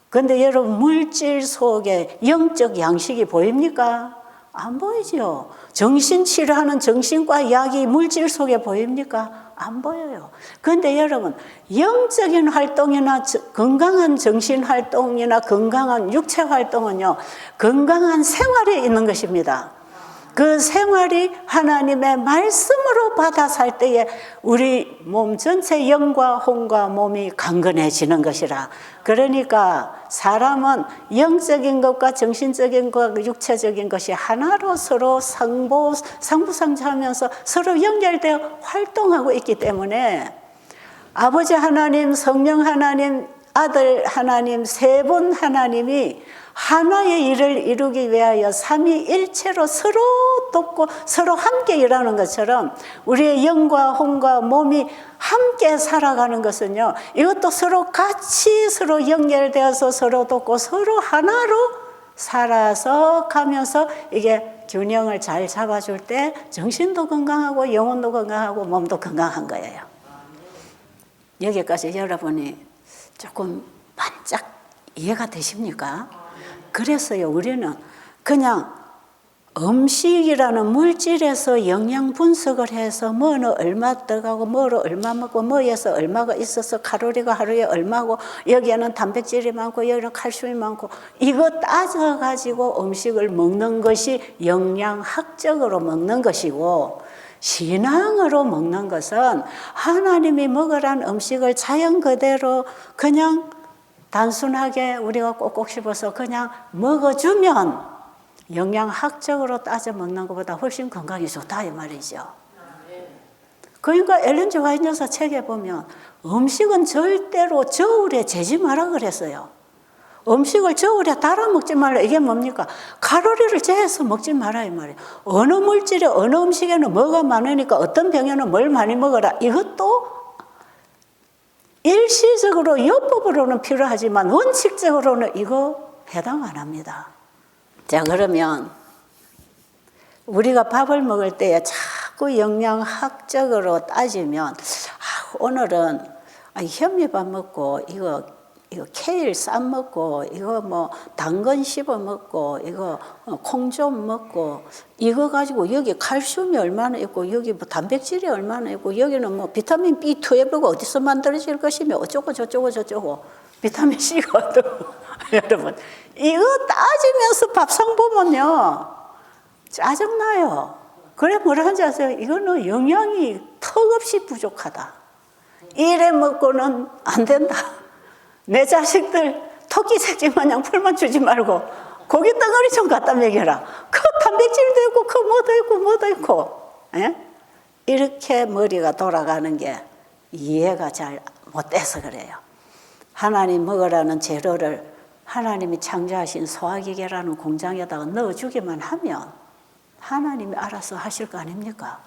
그런데 여러분, 물질 속에 영적 양식이 보입니까? 안 보이죠. 정신치료하는 정신과 약이 물질 속에 보입니까? 안 보여요. 그런데 여러분, 영적인 활동이나 건강한 정신 활동이나 건강한 육체 활동은요, 건강한 생활에 있는 것입니다. 그 생활이 하나님의 말씀으로 받아 살 때에 우리 몸 전체 영과 혼과 몸이 강건해지는 것이라. 그러니까 사람은 영적인 것과 정신적인 것과 육체적인 것이 하나로 서로 상부상조하면서 서로 연결되어 활동하고 있기 때문에 아버지 하나님, 성령 하나님, 아들 하나님, 세 분 하나님이 하나의 일을 이루기 위하여 삼위일체로 서로 돕고 서로 함께 일하는 것처럼 우리의 영과 혼과 몸이 함께 살아가는 것은요, 이것도 서로 같이 서로 연결되어서 서로 돕고 서로 하나로 살아서 가면서 이게 균형을 잘 잡아줄 때 정신도 건강하고 영혼도 건강하고 몸도 건강한 거예요. 여기까지 여러분이 조금 반짝 이해가 되십니까? 그래서요, 우리는 그냥 음식이라는 물질에서 영양 분석을 해서 뭐는 얼마 들어가고 뭐를 얼마 먹고 뭐에서 얼마가 있어서 칼로리가 하루에 얼마고 여기에는 단백질이 많고 여기는 칼슘이 많고 이거 따져가지고 음식을 먹는 것이 영양학적으로 먹는 것이고, 신앙으로 먹는 것은 하나님이 먹으란 음식을 자연 그대로 그냥 단순하게 우리가 꼭꼭 씹어서 그냥 먹어주면 영양학적으로 따져 먹는 것보다 훨씬 건강이 좋다 이 말이죠. 그러니까 엘렌 G 화이트 여사 책에 보면 음식은 절대로 저울에 재지 마라 그랬어요. 음식을 저울에 달아 먹지 말라. 이게 뭡니까? 칼로리를 재서 먹지 마라 이 말이에요. 어느 물질에 어느 음식에는 뭐가 많으니까 어떤 병에는 뭘 많이 먹어라. 이것도 일시적으로 요법으로는 필요하지만 원칙적으로는 이거 해당 안 합니다. 자, 그러면 우리가 밥을 먹을 때에 자꾸 영양학적으로 따지면 오늘은 현미밥 먹고 이거 이거 케일 쌈 먹고 이거 뭐 당근 씹어 먹고 이거 콩 좀 먹고 이거 가지고 여기 칼슘이 얼마나 있고 여기 뭐 단백질이 얼마나 있고 여기는 뭐 비타민 B12가 어디서 만들어질 것이며 어쩌고 저쩌고 비타민 C가 어떠고 여러분 이거 따지면서 밥상 보면요 짜증나요. 그래 뭐라 하는지 아세요? 이거는 영양이 턱없이 부족하다. 이래 먹고는 안 된다. 내 자식들 토끼 새끼 마냥 풀만 주지 말고 고기 덩어리 좀 갖다 먹여라. 그 단백질도 있고 그 뭐도 있고 뭐도 있고. 예? 이렇게 머리가 돌아가는 게 이해가 잘 못돼서 그래요. 하나님 먹으라는 재료를 하나님이 창조하신 소화기계라는 공장에다가 넣어주기만 하면 하나님이 알아서 하실 거 아닙니까?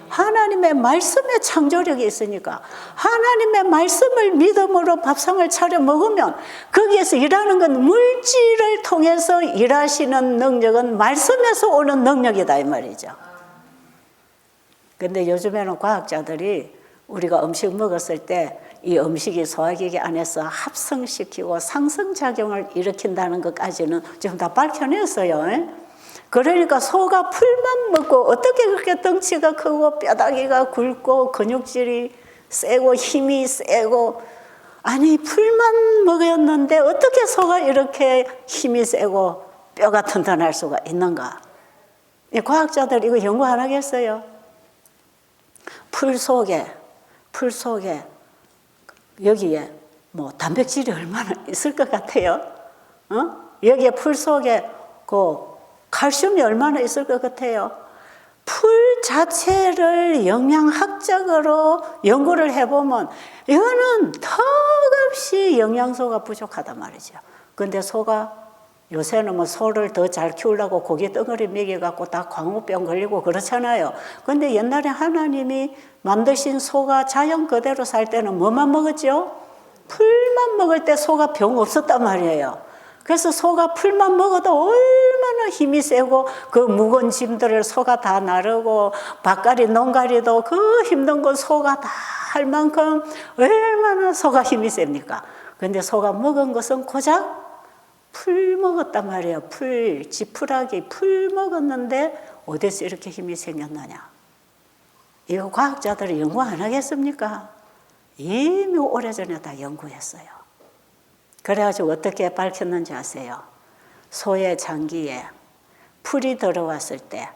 하나님의 말씀에 창조력이 있으니까 하나님의 말씀을 믿음으로 밥상을 차려 먹으면 거기에서 일하는 건 물질을 통해서 일하시는 능력은 말씀에서 오는 능력이다 이 말이죠. 근데 요즘에는 과학자들이 우리가 음식 먹었을 때 이 음식이 소화기계 안에서 합성시키고 상승작용을 일으킨다는 것까지는 지금 다 밝혀냈어요. 그러니까 소가 풀만 먹고 어떻게 그렇게 덩치가 크고 뼈다귀가 굵고 근육질이 세고 힘이 세고 아니 풀만 먹었는데 어떻게 소가 이렇게 힘이 세고 뼈가 튼튼할 수가 있는가? 이 과학자들 이거 연구 안 하겠어요? 풀 속에 여기에 뭐 단백질이 얼마나 있을 것 같아요? 여기에 풀 속에 그 칼슘이 얼마나 있을 것 같아요? 풀 자체를 영양학적으로 연구를 해보면 이거는 턱없이 영양소가 부족하단 말이죠. 근데 소가 요새는 뭐 소를 더 잘 키우려고 고기 덩어리 먹여갖고 다 광우병 걸리고 그렇잖아요. 근데 옛날에 하나님이 만드신 소가 자연 그대로 살 때는 뭐만 먹었죠? 풀만 먹을 때 소가 병 없었단 말이에요. 그래서 소가 풀만 먹어도 얼마나 힘이 세고 그 무거운 짐들을 소가 다 나르고 밭갈이 농갈이도 그 힘든 건 소가 다 할 만큼 얼마나 소가 힘이 셉니까? 근데 소가 먹은 것은 고작 풀 먹었단 말이에요. 풀, 지푸라기 풀 먹었는데 어디서 이렇게 힘이 생겼느냐? 이거 과학자들이 연구 안 하겠습니까? 이미 오래전에 다 연구했어요. 그래가지고 어떻게 밝혔는지 아세요? 소의 장기에 풀이 들어왔을 때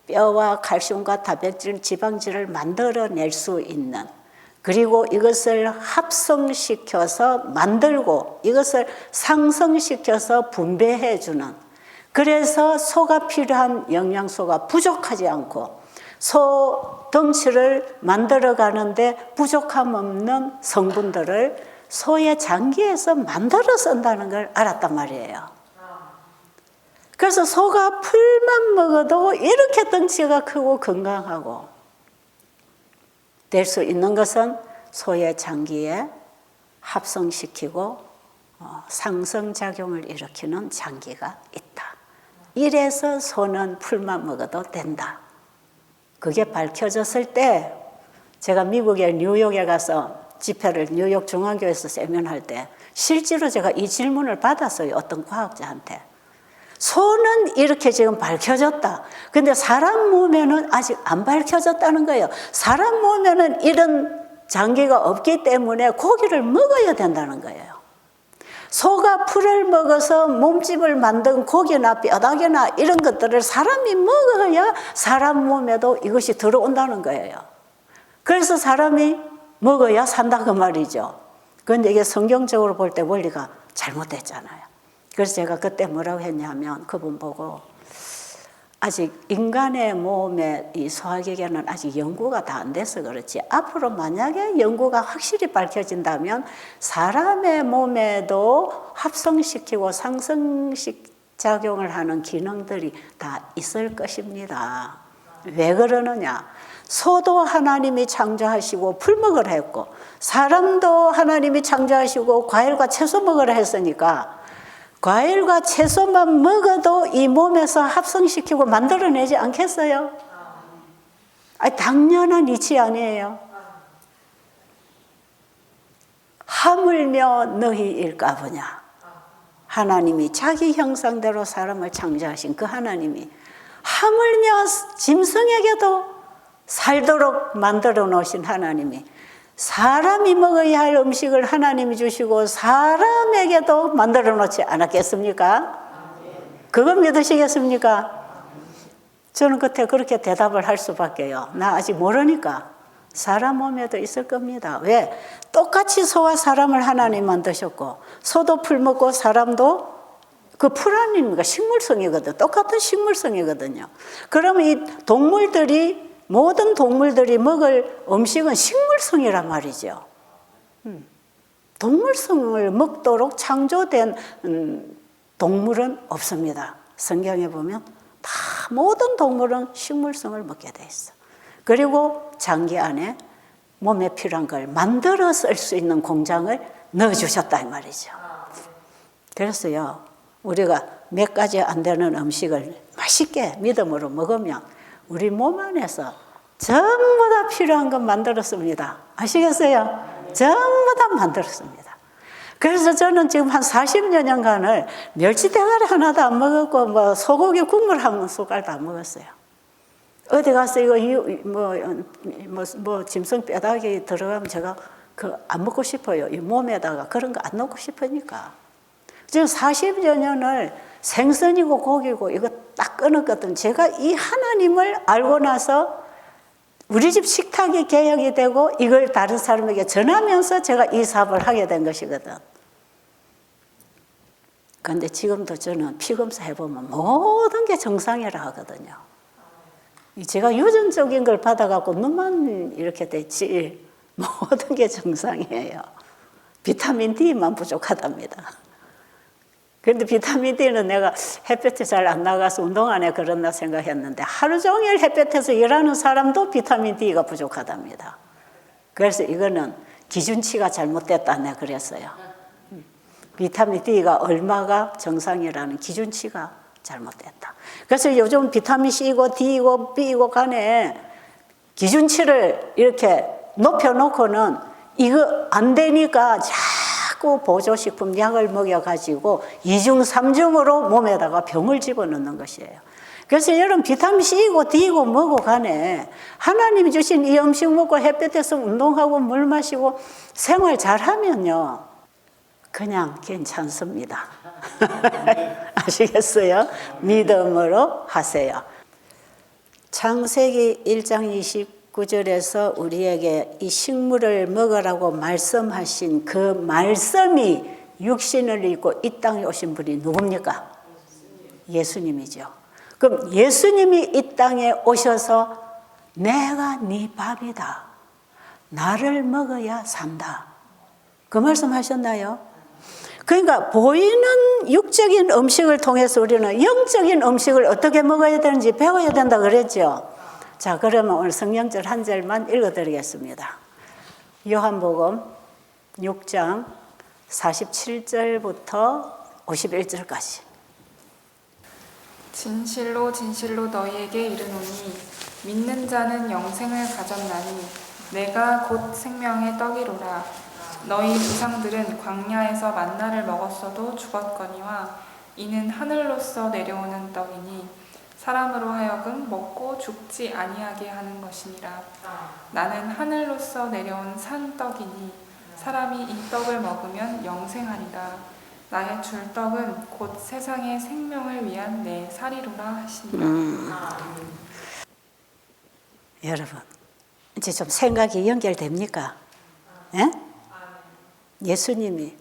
뼈와 칼슘과 단백질, 지방질을 만들어낼 수 있는 그리고 이것을 합성시켜서 만들고 이것을 상승시켜서 분배해주는 그래서 소가 필요한 영양소가 부족하지 않고 소 덩치를 만들어가는데 부족함 없는 성분들을 소의 장기에서 만들어 쓴다는 걸 알았단 말이에요. 그래서 소가 풀만 먹어도 이렇게 덩치가 크고 건강하고 될 수 있는 것은 소의 장기에 합성시키고 상승작용을 일으키는 장기가 있다. 이래서 소는 풀만 먹어도 된다. 그게 밝혀졌을 때 제가 미국의 뉴욕에 가서 집회를 뉴욕 중앙교회에서 세면할 때 실제로 제가 이 질문을 받았어요. 어떤 과학자한테. 소는 이렇게 지금 밝혀졌다. 근데 사람 몸에는 아직 안 밝혀졌다는 거예요. 사람 몸에는 이런 장기가 없기 때문에 고기를 먹어야 된다는 거예요. 소가 풀을 먹어서 몸집을 만든 고기나 뼈다귀나 이런 것들을 사람이 먹어야 사람 몸에도 이것이 들어온다는 거예요. 그래서 사람이 먹어야 산다 그 말이죠. 그런데 이게 성경적으로 볼 때 원리가 잘못됐잖아요. 그래서 제가 그때 뭐라고 했냐면 그분 보고 아직 인간의 몸에 이 소화기계는 아직 연구가 다 안 돼서 그렇지 앞으로 만약에 연구가 확실히 밝혀진다면 사람의 몸에도 합성시키고 상승작용을 하는 기능들이 다 있을 것입니다. 왜 그러느냐? 소도 하나님이 창조하시고 풀 먹으라 했고 사람도 하나님이 창조하시고 과일과 채소 먹으라 했으니까 과일과 채소만 먹어도 이 몸에서 합성시키고 만들어내지 않겠어요? 당연한 이치 아니에요. 하물며 너희일까 보냐. 하나님이 자기 형상대로 사람을 창조하신 그 하나님이 하물며 짐승에게도 살도록 만들어 놓으신 하나님이 사람이 먹어야 할 음식을 하나님이 주시고 사람에게도 만들어 놓지 않았겠습니까? 그거 믿으시겠습니까? 저는 그때 그렇게 대답을 할 수밖에요. 나 아직 모르니까. 사람 몸에도 있을 겁니다. 왜? 똑같이 소와 사람을 하나님 만드셨고 소도 풀 먹고 사람도 그 풀 아닙니까? 식물성이거든. 똑같은 식물성이거든요. 그러면 이 동물들이 모든 동물들이 먹을 음식은 식물성이란 말이죠. 동물성을 먹도록 창조된 동물은 없습니다. 성경에 보면 다 모든 동물은 식물성을 먹게 돼 있어. 그리고 장기 안에 몸에 필요한 걸 만들어 쓸 수 있는 공장을 넣어주셨다 이 말이죠. 그래서요, 우리가 몇 가지 안 되는 음식을 맛있게 믿음으로 먹으면 우리 몸 안에서 전부 다 필요한 건 만들었습니다. 아시겠어요? 전부 다 만들었습니다. 그래서 저는 지금 한 40여 년간을 멸치 대가리 하나도 안 먹었고 뭐 소고기 국물 한 숟갈도 안 먹었어요. 어디 가서 이거 짐승 뼈다귀 들어가면 제가 그 안 먹고 싶어요. 이 몸에다가 그런 거 안 넣고 싶으니까. 지금 40여 년을 생선이고 고기고 이거 딱 끊었거든. 제가 이 하나님을 알고 나서 우리 집 식탁이 개혁이 되고 이걸 다른 사람에게 전하면서 제가 이 사업을 하게 된 것이거든. 그런데 지금도 저는 피검사 해보면 모든 게 정상이라 하거든요. 제가 유전적인 걸 받아갖고 눈만 이렇게 됐지 모든 게 정상이에요. 비타민 D만 부족하답니다. 그런데 비타민 D는 내가 햇볕에 잘 안 나가서 운동 안 해 그런다 생각했는데 하루 종일 햇볕에서 일하는 사람도 비타민 D가 부족하답니다. 그래서 이거는 기준치가 잘못됐다 내가 그랬어요. 비타민 D가 얼마가 정상이라는 기준치가 잘못됐다. 그래서 요즘 비타민 C이고 D이고 B이고 간에 기준치를 이렇게 높여놓고는 이거 안 되니까 자꾸 보조식품 약을 먹여가지고 2중, 3중으로 몸에다가 병을 집어넣는 것이에요. 그래서 여러분 비타민 C이고 D이고 뭐고 간에 하나님이 주신 이 음식 먹고 햇볕에서 운동하고 물 마시고 생활 잘하면요. 그냥 괜찮습니다. 아시겠어요? 믿음으로 하세요. 창세기 1장 29절에서 우리에게 이 식물을 먹으라고 말씀하신 그 말씀이 육신을 입고 이 땅에 오신 분이 누굽니까? 예수님이죠. 그럼 예수님이 이 땅에 오셔서 내가 네 밥이다. 나를 먹어야 산다. 그 말씀 하셨나요? 그러니까 보이는 육적인 음식을 통해서 우리는 영적인 음식을 어떻게 먹어야 되는지 배워야 된다 그랬죠. 자, 그러면 오늘 성령절 한 절만 읽어드리겠습니다. 요한복음 6장 47절부터 51절까지. 진실로 진실로 너희에게 이르노니 믿는 자는 영생을 가졌나니 내가 곧 생명의 떡이로라. 너희 조상들은 광야에서 만나를 먹었어도 죽었거니와 이는 하늘로서 내려오는 떡이니 사람으로 하여금 먹고 죽지 아니하게 하는 것이니라. 나는 하늘로서 내려온 산 떡이니 사람이 이 떡을 먹으면 영생하리라. 나의 줄 떡은 곧 세상의 생명을 위한 내 살이로라 하시니라. 여러분 이제 좀 생각이 연결됩니까? 예? 예수님이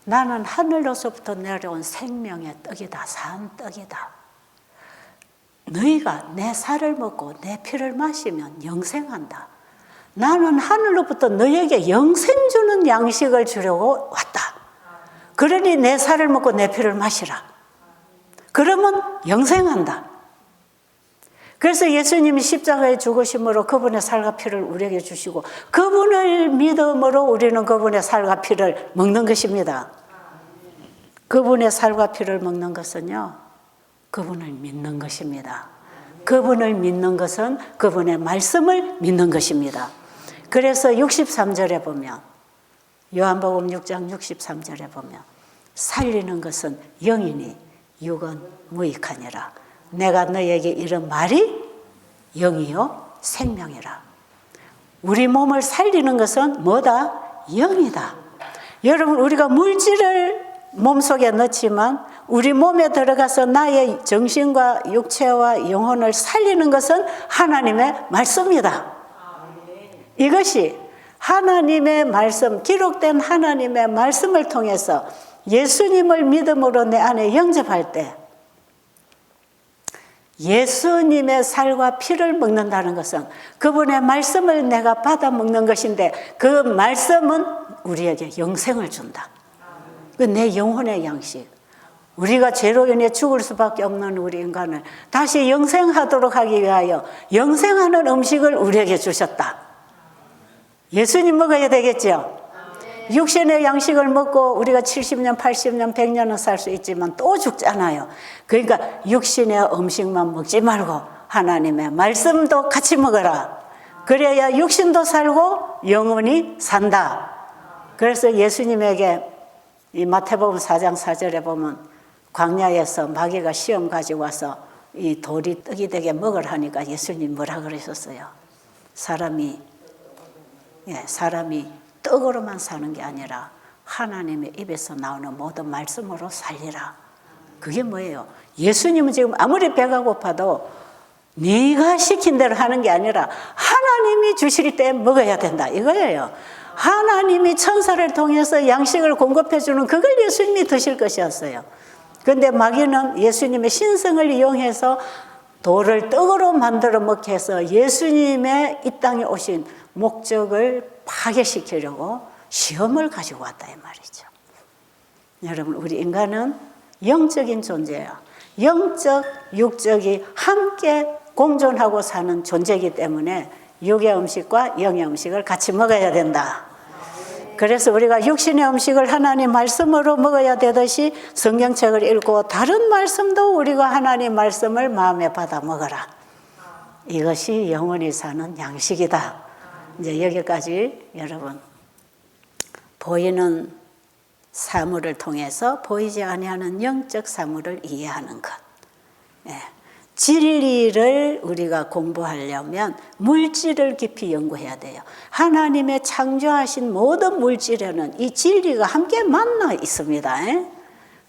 나는 하늘로서부터 내려온 생명의 떡이다. 산 떡이다. 너희가 내 살을 먹고 내 피를 마시면 영생한다. 나는 하늘로부터 너희에게 영생 주는 양식을 주려고 왔다. 그러니 내 살을 먹고 내 피를 마시라. 그러면 영생한다. 그래서 예수님이 십자가에 죽으심으로 그분의 살과 피를 우리에게 주시고 그분을 믿음으로 우리는 그분의 살과 피를 먹는 것입니다. 그분의 살과 피를 먹는 것은요, 그분을 믿는 것입니다. 그분을 믿는 것은 그분의 말씀을 믿는 것입니다. 그래서 63절에 보면 요한복음 6장 63절에 보면 살리는 것은 영이니 육은 무익하니라. 내가 너에게 이런 말이 영이요 생명이라. 우리 몸을 살리는 것은 뭐다? 영이다. 여러분, 우리가 물질을 몸속에 넣지만 우리 몸에 들어가서 나의 정신과 육체와 영혼을 살리는 것은 하나님의 말씀이다. 이것이 하나님의 말씀, 기록된 하나님의 말씀을 통해서 예수님을 믿음으로 내 안에 영접할 때 예수님의 살과 피를 먹는다는 것은 그분의 말씀을 내가 받아 먹는 것인데 그 말씀은 우리에게 영생을 준다. 그 내 영혼의 양식. 우리가 죄로 인해 죽을 수밖에 없는 우리 인간을 다시 영생하도록 하기 위하여 영생하는 음식을 우리에게 주셨다. 예수님 먹어야 되겠죠? 육신의 양식을 먹고 우리가 70년, 80년, 100년은 살 수 있지만 또 죽잖아요. 그러니까 육신의 음식만 먹지 말고 하나님의 말씀도 같이 먹어라. 그래야 육신도 살고 영혼이 산다. 그래서 예수님에게 이 마태복음 4장 4절에 보면 광야에서 마귀가 시험 가지고 와서 이 돌이 떡이 되게 먹으라 하니까 예수님 뭐라 그러셨어요? 사람이 떡으로만 사는 게 아니라 하나님의 입에서 나오는 모든 말씀으로 살리라. 그게 뭐예요? 예수님은 지금 아무리 배가 고파도 네가 시킨 대로 하는 게 아니라 하나님이 주실 때 먹어야 된다 이거예요. 하나님이 천사를 통해서 양식을 공급해 주는 그걸 예수님이 드실 것이었어요. 그런데 마귀는 예수님의 신성을 이용해서 돌을 떡으로 만들어 먹게 해서 예수님의 이 땅에 오신 목적을 파괴시키려고 시험을 가지고 왔다 이 말이죠. 여러분, 우리 인간은 영적인 존재예요. 영적, 육적이 함께 공존하고 사는 존재이기 때문에 육의 음식과 영의 음식을 같이 먹어야 된다. 그래서 우리가 육신의 음식을 하나님 말씀으로 먹어야 되듯이 성경책을 읽고 다른 말씀도 우리가 하나님 말씀을 마음에 받아 먹어라. 이것이 영원히 사는 양식이다. 이제 여기까지 여러분, 보이는 사물을 통해서 보이지 아니하는 영적 사물을 이해하는 것. 진리를 우리가 공부하려면 물질을 깊이 연구해야 돼요. 하나님의 창조하신 모든 물질에는 이 진리가 함께 만나 있습니다.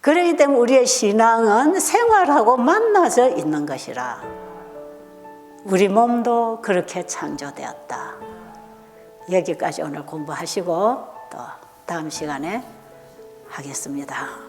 그렇기 때문에 우리의 신앙은 생활하고 만나져 있는 것이라. 우리 몸도 그렇게 창조되었다. 여기까지 오늘 공부하시고 또 다음 시간에 하겠습니다.